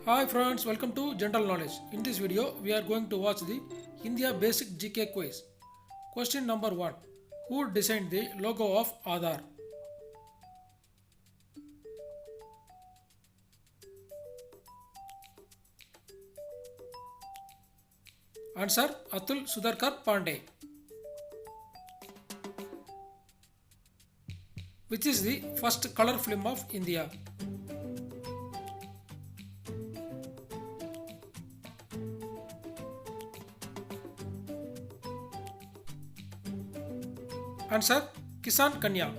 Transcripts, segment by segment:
Hi friends, welcome to General Knowledge. In this video, we are going to watch the India Basic GK quiz. Question number 1. Who designed the logo of Aadhaar? Answer Atul Sudhakar Pandey. Which is the first color film of India? Answer Kisan Kanya.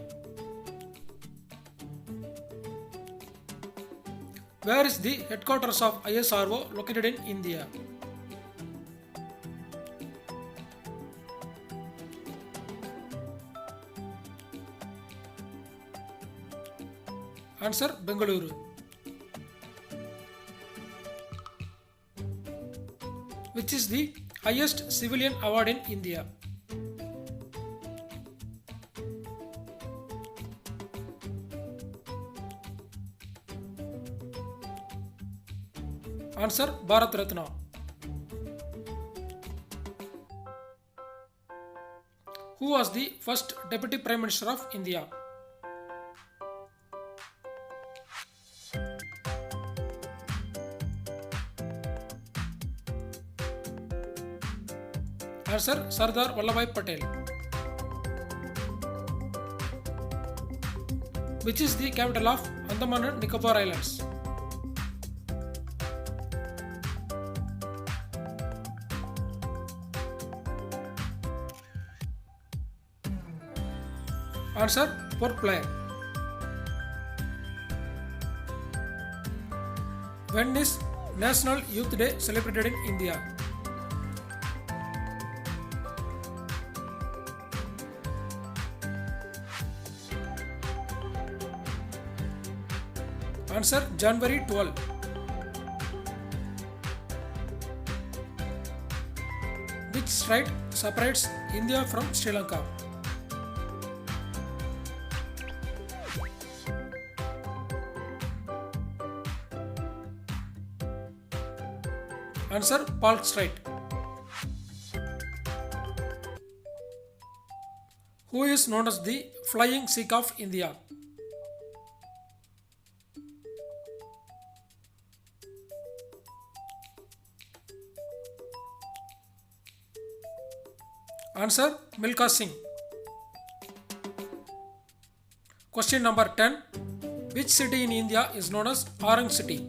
Where is the headquarters of ISRO located in India? Answer Bengaluru. Which is the highest civilian award in India? Answer Bharat Ratna. Who was the first Deputy Prime Minister of India? Answer Sardar Vallabhbhai Patel. Which is the capital of Andaman and Nicobar Islands? Answer Port Blair. When is National Youth Day celebrated in India? Answer January 12. Which strait separates India from Sri Lanka? Answer Palk Strait. Who is known as the Flying Sikh of India? Answer Milkha Singh. Question number 10. Which city in India is known as Orange City?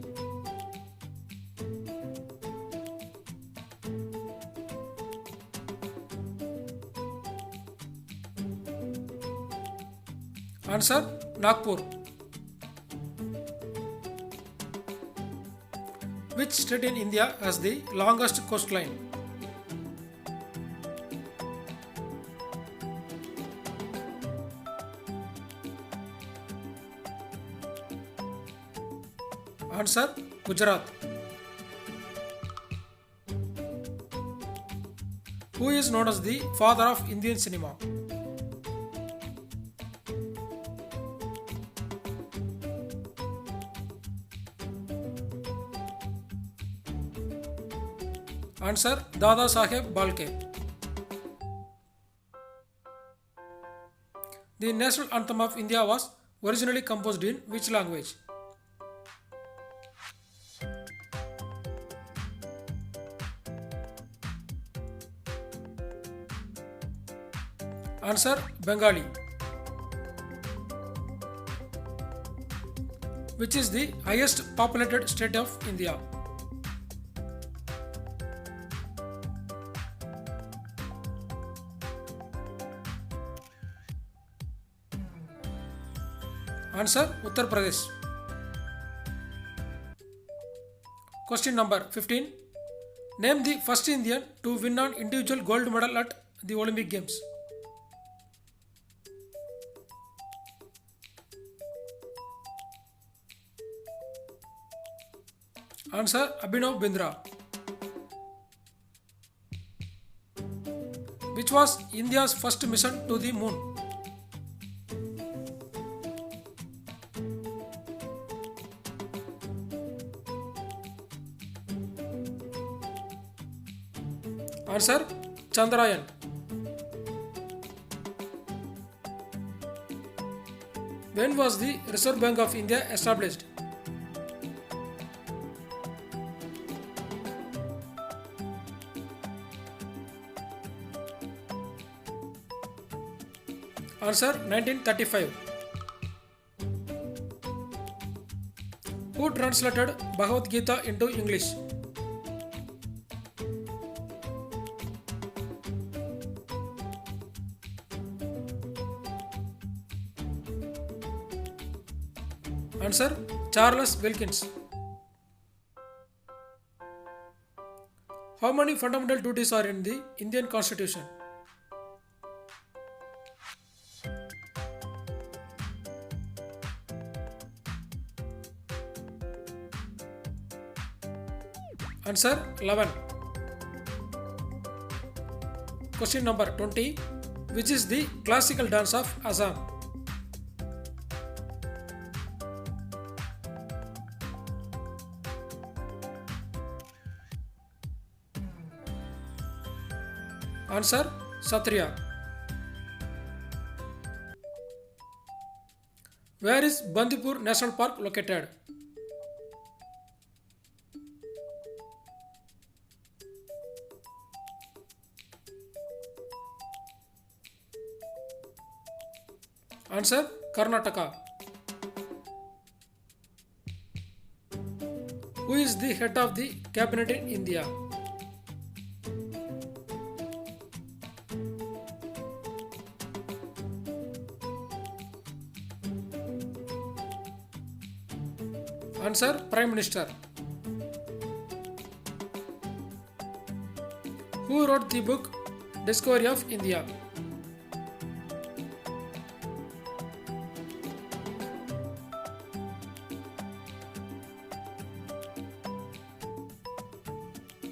Answer Nagpur. Which state in India has the longest coastline? Answer Gujarat. Who is known as the father of Indian cinema? Answer Dada Saheb Phalke. The national anthem of India was originally composed in which language? Answer Bengali. Which is the highest populated state of India? Answer Uttar Pradesh. Question number 15. Name the first Indian to win an individual gold medal at the Olympic Games. Answer Abhinav Bindra. Which was India's first mission to the moon? Answer Chandrayaan. When was the Reserve Bank of India established? Answer 1935. Who translated Bhagavad Gita into English? Answer Charles Wilkins. How many fundamental duties are in the Indian Constitution? Answer 11. Question number 20. Which is the classical dance of Assam? Answer Satriya. Where is Bandipur National Park located? Answer Karnataka. Who is the head of the cabinet in India? Answer Prime Minister. Who wrote the book Discovery of India?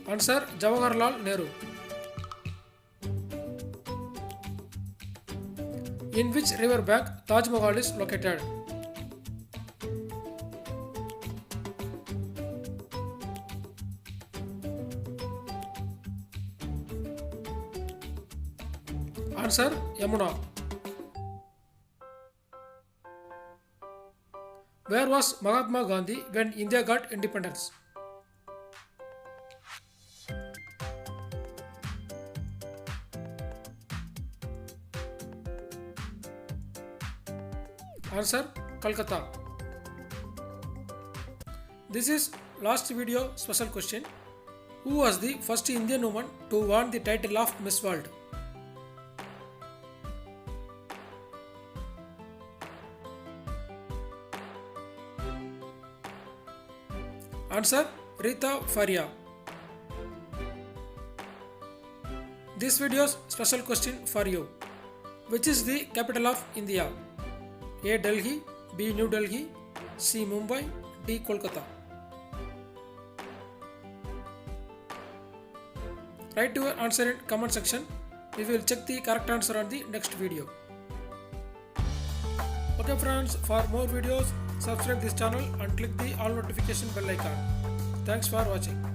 Answer Jawaharlal Nehru. In which river bank Taj Mahal is located? Answer Yamuna. Where was Mahatma Gandhi when India got independence? Answer Calcutta. This is last video special question. Who was the first Indian woman to win the title of Miss World? Answer Rita Faria. This video's special question for you. Which is the capital of India? A. Delhi, B. New Delhi, C. Mumbai, D. Kolkata. Write your answer in comment section. We will check the correct answer on the next video. Okay friends, for more videos, subscribe this channel and click the all notification bell icon. Thanks for watching.